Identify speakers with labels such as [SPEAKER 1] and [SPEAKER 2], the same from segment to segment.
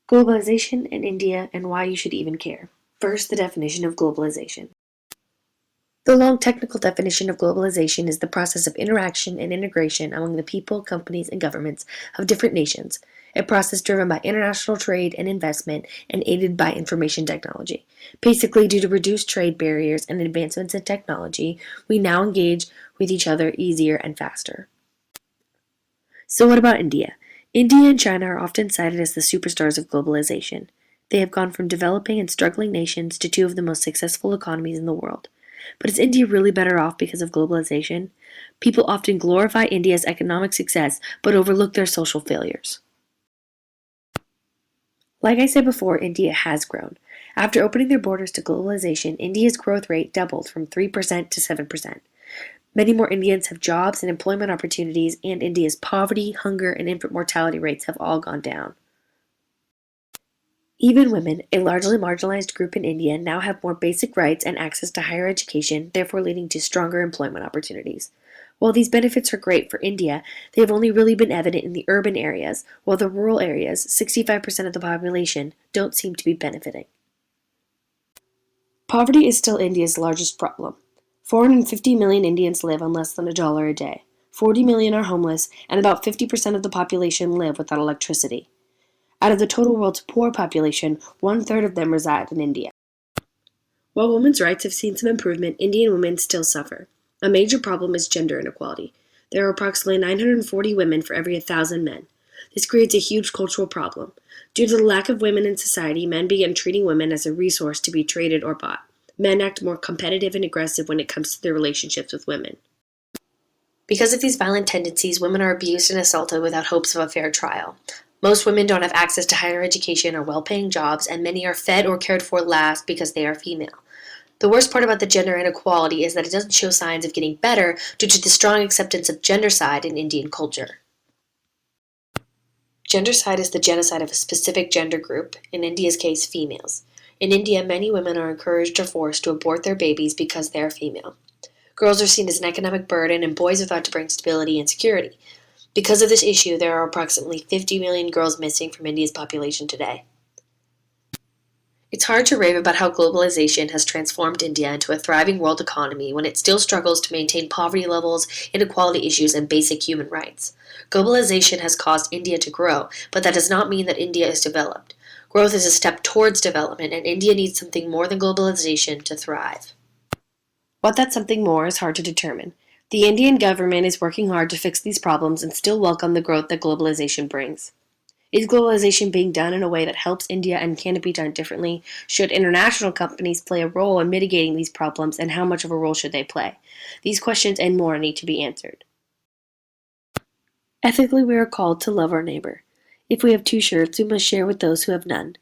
[SPEAKER 1] Globalization in India and why you should even care. First, the definition of globalization. The long technical definition of globalization is the process of interaction and integration among the people, companies, and governments of different nations, a process driven by international trade and investment and aided by information technology. Basically, due to reduced trade barriers and advancements in technology, we now engage with each other easier and faster. So, what about India? India and China are often cited as the superstars of globalization. They have gone from developing and struggling nations to two of the most successful economies in the world. But is India really better off because of globalization? People often glorify India's economic success but overlook their social failures. Like I said before, India has grown. After opening their borders to globalization, India's growth rate doubled from 3% to 7%. Many more Indians have jobs and employment opportunities, and India's poverty, hunger, and infant mortality rates have all gone down. Even women, a largely marginalized group in India, now have more basic rights and access to higher education, therefore leading to stronger employment opportunities. While these benefits are great for India, they have only really been evident in the urban areas, while the rural areas, 65% of the population, don't seem to be benefiting. Poverty is still India's largest problem. 450 million Indians live on less than $1 a day. 40 million are homeless, and about 50% of the population live without electricity. Out of the total world's poor population, one-third of them reside in India. While women's rights have seen some improvement, Indian women still suffer. A major problem is gender inequality. There are approximately 940 women for every 1,000 men. This creates a huge cultural problem. Due to the lack of women in society, men began treating women as a resource to be traded or bought. Men act more competitive and aggressive when it comes to their relationships with women. Because of these violent tendencies, women are abused and assaulted without hopes of a fair trial. Most women don't have access to higher education or well-paying jobs, and many are fed or cared for last because they are female. The worst part about the gender inequality is that it doesn't show signs of getting better due to the strong acceptance of gendercide in Indian culture. Gendercide is the genocide of a specific gender group, in India's case, females. In India, many women are encouraged or forced to abort their babies because they are female. Girls are seen as an economic burden, and boys are thought to bring stability and security. Because of this issue, there are approximately 50 million girls missing from India's population today. It's hard to rave about how globalization has transformed India into a thriving world economy when it still struggles to maintain poverty levels, inequality issues, and basic human rights. Globalization has caused India to grow, but that does not mean that India is developed. Growth is a step towards development, and India needs something more than globalization to thrive. What that something more is hard to determine. The Indian government is working hard to fix these problems and still welcome the growth that globalization brings. Is globalization being done in a way that helps India, and can it be done differently? Should international companies play a role in mitigating these problems, and how much of a role should they play? These questions and more need to be answered. Ethically, we are called to love our neighbor. If we have two shirts, we must share with those who have none.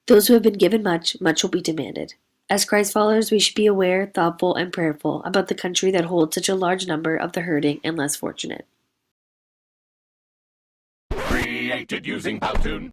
[SPEAKER 1] Those who have been given much, much will be demanded. As Christ followers, we should be aware, thoughtful, and prayerful about the country that holds such a large number of the hurting and less fortunate.
[SPEAKER 2] Created using Powtoon.